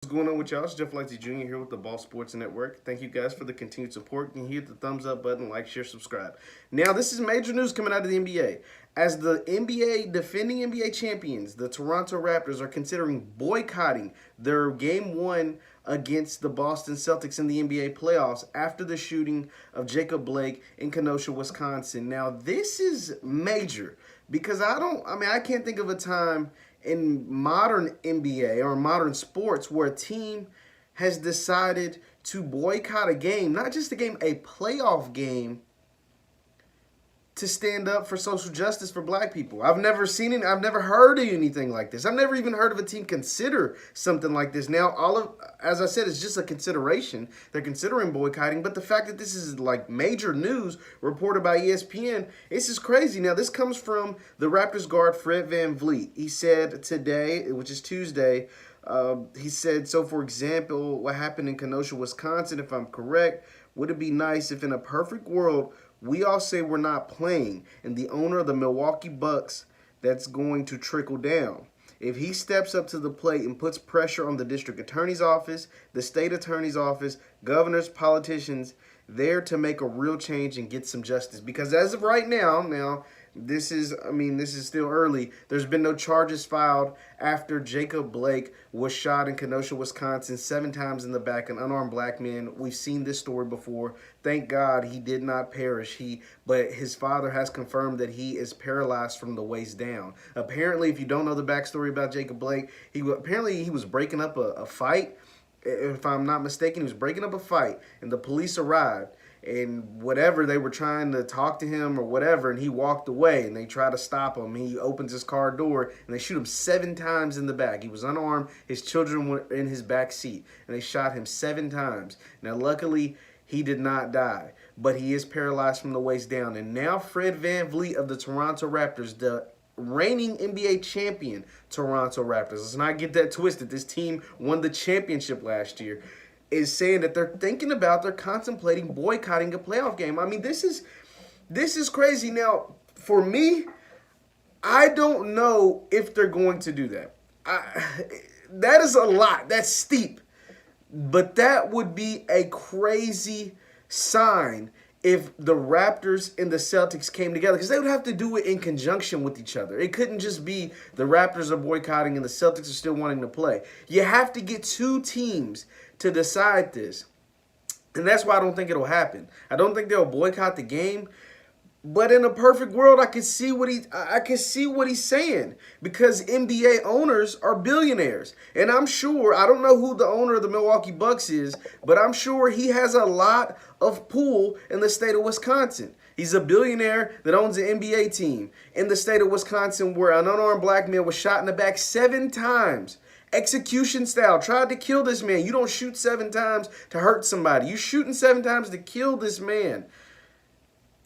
What's going on with y'all? It's Jeff Lightsy Jr. here with the Ball Sports Network. Thank you guys for the continued support. You can hit the thumbs up button, like, share, subscribe. Now, this is major news coming out of the NBA. As the defending NBA champions, the Toronto Raptors are considering boycotting their game one against the Boston Celtics in the NBA playoffs after the shooting of Jacob Blake in Kenosha, Wisconsin. Now, this is major because I can't think of a time in modern NBA or modern sports where a team has decided to boycott a game, not just a game, a playoff game, to stand up for social justice for black people. I've never seen it. I've never heard of anything like this. I've never even heard of a team consider something like this. Now, as I said, it's just a consideration. They're considering boycotting, but the fact that this is like major news reported by ESPN, this is crazy. Now, this comes from the Raptors guard Fred VanVleet. He said today, which is Tuesday, he said, so for example, what happened in Kenosha, Wisconsin, if I'm correct, would it be nice if in a perfect world we all say we're not playing, and the owner of the Milwaukee Bucks, that's going to trickle down. If he steps up to the plate and puts pressure on the district attorney's office, the state attorney's office, governors, politicians, there to make a real change and get some justice. Because as of right now, this is still early. There's been no charges filed after Jacob Blake was shot in Kenosha, Wisconsin, 7 times in the back, an unarmed black man. We've seen this story before. Thank God he did not perish. But his father has confirmed that he is paralyzed from the waist down. Apparently, if you don't know the backstory about Jacob Blake, he was breaking up a fight. If I'm not mistaken, he was breaking up a fight, and the police arrived. And whatever, they were trying to talk to him or whatever, and he walked away, and they try to stop him. He opens his car door, and they shoot him 7 times in the back. He was unarmed. His children were in his back seat, and they shot him 7 times. Now, luckily, he did not die, but he is paralyzed from the waist down. And now Fred VanVleet of the Toronto Raptors, the reigning NBA champion Toronto Raptors, let's not get that twisted. This team won the championship last year, is saying that they're contemplating boycotting a playoff game. I mean, this is crazy. Now, for me, I don't know if they're going to do that. That is a lot. That's steep. But that would be a crazy sign if the Raptors and the Celtics came together, because they would have to do it in conjunction with each other. It couldn't just be the Raptors are boycotting and the Celtics are still wanting to play. You have to get 2 teams to decide this. And that's why I don't think it'll happen. I don't think they'll boycott the game. But in a perfect world, I can see what he's saying, because NBA owners are billionaires. And I'm sure, I don't know who the owner of the Milwaukee Bucks is, but I'm sure he has a lot of pull in the state of Wisconsin. He's a billionaire that owns an NBA team in the state of Wisconsin, where an unarmed black man was shot in the back 7 times. Execution style, tried to kill this man. You don't shoot 7 times to hurt somebody. You're shooting 7 times to kill this man.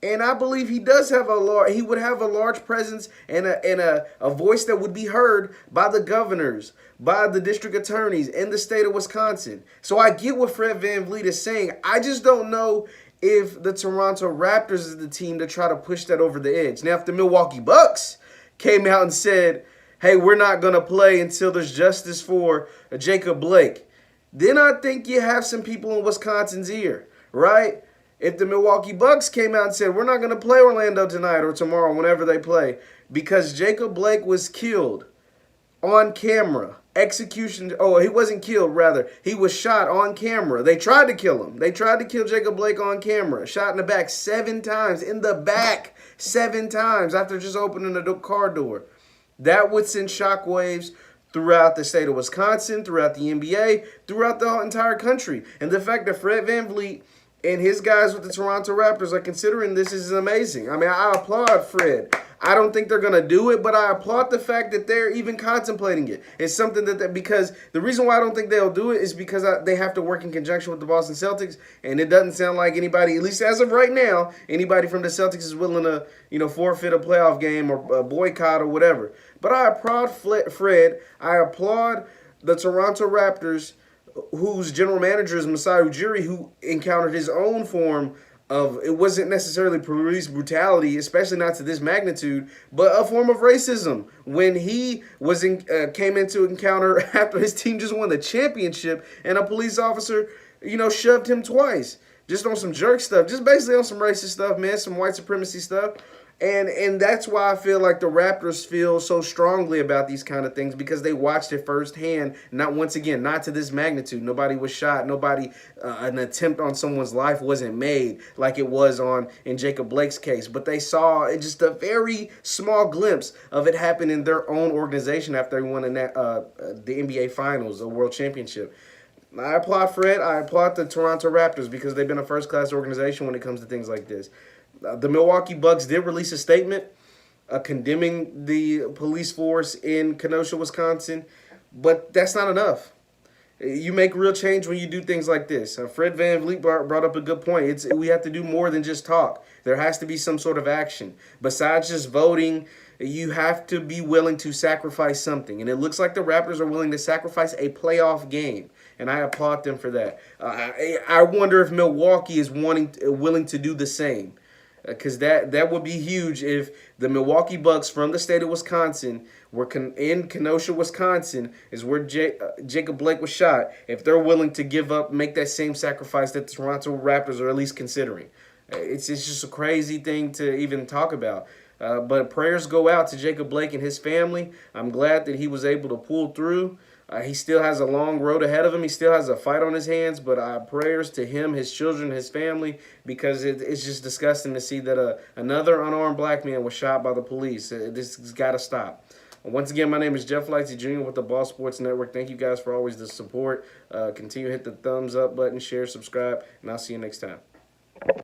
And I believe he would have a large presence and a voice that would be heard by the governors, by the district attorneys in the state of Wisconsin. So I get what Fred VanVleet is saying. I just don't know if the Toronto Raptors is the team to try to push that over the edge. Now, if the Milwaukee Bucks came out and said, hey, we're not going to play until there's justice for Jacob Blake, then I think you have some people in Wisconsin's ear, right? If the Milwaukee Bucks came out and said, we're not going to play Orlando tonight or tomorrow, whenever they play, because Jacob Blake was killed on camera. He wasn't killed, rather. He was shot on camera. They tried to kill him. They tried to kill Jacob Blake on camera. Shot in the back 7 times. In the back 7 times after just opening the car door. That would send shockwaves throughout the state of Wisconsin, throughout the NBA, throughout the entire country. And the fact that Fred VanVleet and his guys with the Toronto Raptors are considering this is amazing. I mean, I applaud Fred. I don't think they're going to do it, but I applaud the fact that they're even contemplating it. It's something because the reason why I don't think they'll do it is because they have to work in conjunction with the Boston Celtics, and it doesn't sound like anybody, at least as of right now, anybody from the Celtics is willing to, forfeit a playoff game or boycott or whatever. But I applaud Fred. I applaud the Toronto Raptors, whose general manager is Masai Ujiri, who encountered his own form it wasn't necessarily police brutality, especially not to this magnitude, but a form of racism when he came into encounter after his team just won the championship and a police officer, shoved him twice just on some jerk stuff, just basically on some racist stuff, man, some white supremacy stuff. And that's why I feel like the Raptors feel so strongly about these kind of things, because they watched it firsthand. Not to this magnitude. Nobody was shot. An attempt on someone's life wasn't made like it was in Jacob Blake's case. But they saw just a very small glimpse of it happen in their own organization after they won the NBA Finals, a World Championship. I applaud Fred. I applaud the Toronto Raptors because they've been a first-class organization when it comes to things like this. The Milwaukee Bucks did release a statement condemning the police force in Kenosha, Wisconsin, but that's not enough. You make real change when you do things like this. Fred VanVleet brought up a good point. We have to do more than just talk. There has to be some sort of action. Besides just voting, you have to be willing to sacrifice something. And it looks like the Raptors are willing to sacrifice a playoff game. And I applaud them for that. I wonder if Milwaukee is willing to do the same. Because that would be huge if the Milwaukee Bucks from the state of Wisconsin were in Kenosha, Wisconsin, is where Jacob Blake was shot. If they're willing to make that same sacrifice that the Toronto Raptors are at least considering. It's just a crazy thing to even talk about. But prayers go out to Jacob Blake and his family. I'm glad that he was able to pull through. He still has a long road ahead of him. He still has a fight on his hands, but prayers to him, his children, his family, because it's just disgusting to see that another unarmed black man was shot by the police. This has got to stop. Once again, my name is Jeff Lightsy Jr. with the Ball Sports Network. Thank you guys for always the support. Continue to hit the thumbs up button, share, subscribe, and I'll see you next time.